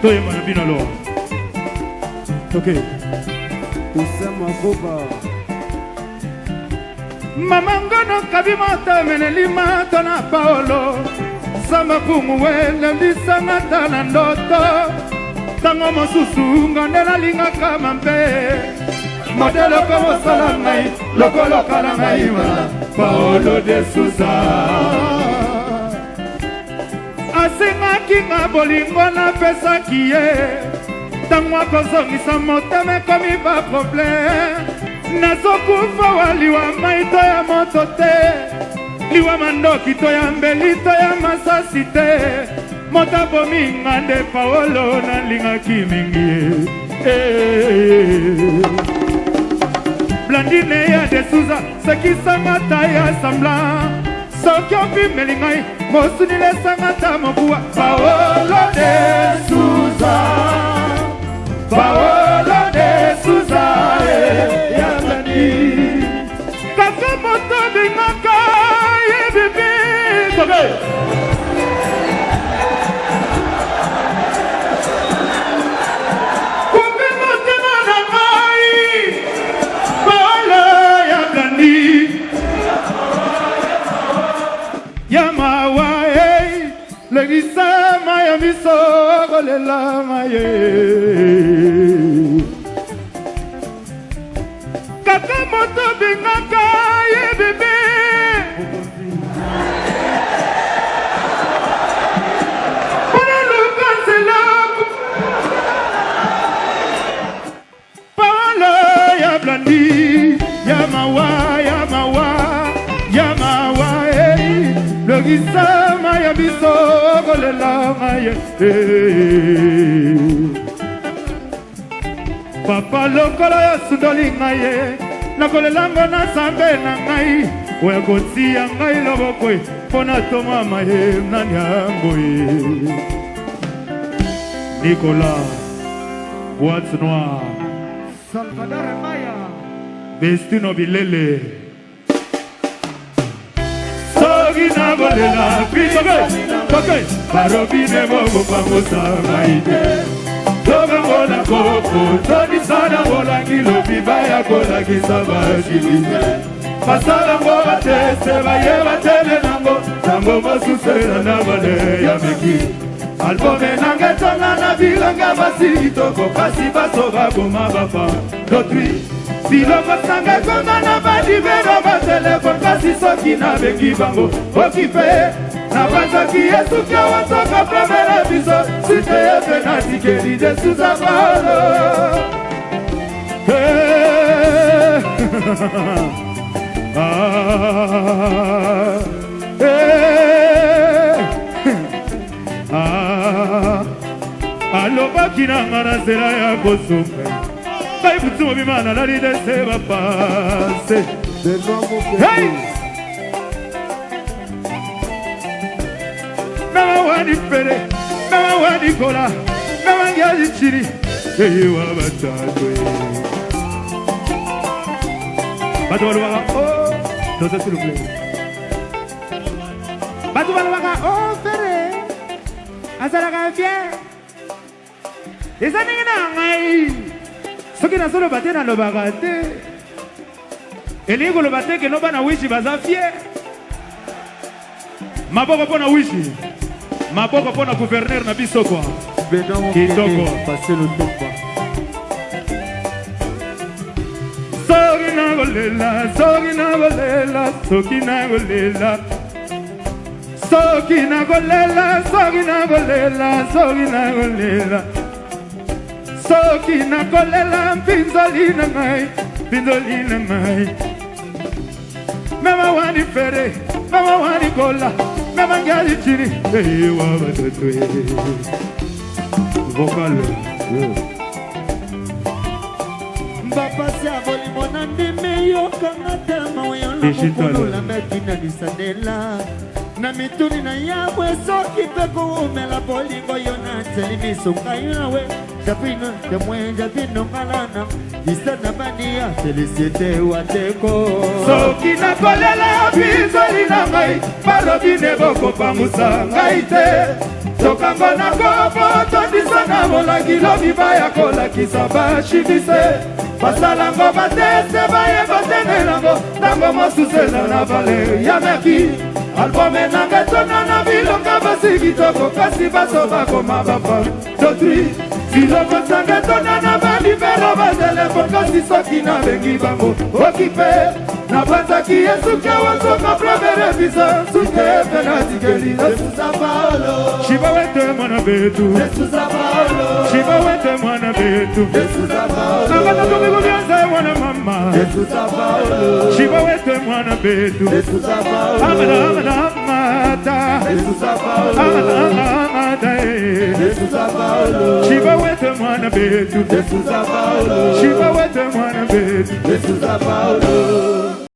Toi, Manabinalo. Ok. Mama ngono kabimata menelima tona Paolo. Sama kumuwele mbisanga tana ndoto. Tango mosusu ngondela linga kama mpe. Modelo como salangai, lokolo kalangai ma. Paolo de Souza. Asenga kinga bolingo na pesa kiye. Tangwa kozongisa moteme komi ba problème. Nazokufa waliwa maito ya moto te. Liwa mandoki to ya mbeli to ya masasi te. Mota bominga nde Paolo na linga kimingi. Blandine ya de Souza sekisanga ta ya sambla. Sokyo pimelingai mosunile sangata mokua. Paolo de Souza, Paolo de Souza, ya Blandi. Kaka moto bingaka ye bibi. Okay. Kumbi motema na ngai. Paolo ya Blandi. Ya mawa legisa maya miso golela maye. Kaka moto bingaka ye bebe. Pona luka selaku. Paolo ya Blandi. Ya mawa, ya mawa, ya mawa legisa maya miso golela maye. Papa lokolo ya sundoli ngaye. Nakolelango na sambe na ngai. Oya koti ya ngai loboko pona toma maye nani yango Nicolas Boîte Noire Salvador Maya Bestino Bilele Sogina golela Pitoke Barobine mogo pamosa maite Toga mona koko Toni sana mola kilo bibaya kola kisaba shilize Masala mboga tese Bayeba tele nango Tango masusera na bale ya meki Albome nange tonga na bilanga basi Toko kasi baso bagoma bapa Dotri Siloko sange konga na badi Bero ba telefon kasi soki na beki bango Okipe Na banza ki yesu kia wasoka Pramela biso Site yepe na tikeri de Souza Paolo Aloba kina marazela ya kosume Kai butumo bimana lali de seba pase Hey! Nama wani pere, nama wani kola Nama ngali chiri Eye wabatatwe Batu waluwaka, oh Dosa s'il vous plaît Batu waluwaka, oh pere Azalaka bien Eza ningi na ngai Soki na solo bate na lobaka te Elingi koloba te ke loba na wishi baza fier Maboko pona wishi Maboko pona gouverneur na biso kwa Kitoko Passer le tomba Sogina golela Sogina golela Sogina golela Sogina golela Sogina golela Sogina golela Sogina golela Mpinzolina ngai Mpinzolina ngai Mama wani fere Mama wani kola Mama ngali chiri Ewa batatwe Vocal Mbapasi ya volimo na ndime Yokanga tema Oyona mokolo la medina disadela Na mituni na yabwe Soki peko umela bolingo Yona telimiso kayawe Japino, Jamwe, Japino, Kalana, Isana Bania, Felicite, Wateko. Soki na kolela bizoli na ngai, balobi ne bokopamusa ngai te. Tokango na kopo, tondisa na molangi lobi baya kolakisa bashibise. Basalango batese baye batene nango, nango mosusela na vale ya meki. Albome nanga tona na bilonga basiki toko, kasi baso bakoma bapa d'autrui. Siloko sanga tona na balibero bazele, kasi soki na bengi bango okipe. Na banzaki yesu kia wasoka promere visa, suke penatikeli Yesusa Paolo. Shiba wete mwana betu Yesusa Paolo. Shiba wete mwana betu Yesusa Paolo. Nakata tumigo vyanza mwana mama Yesusa Paolo. Shiba wete mwana betu Yesusa Paolo. Amada amada amada Yesusa Paolo. Amada amada Yesusa Paolo. Shiba wete mwana betu Yesusa Paolo. Shiba wete mwana betu Yesusa Paolo.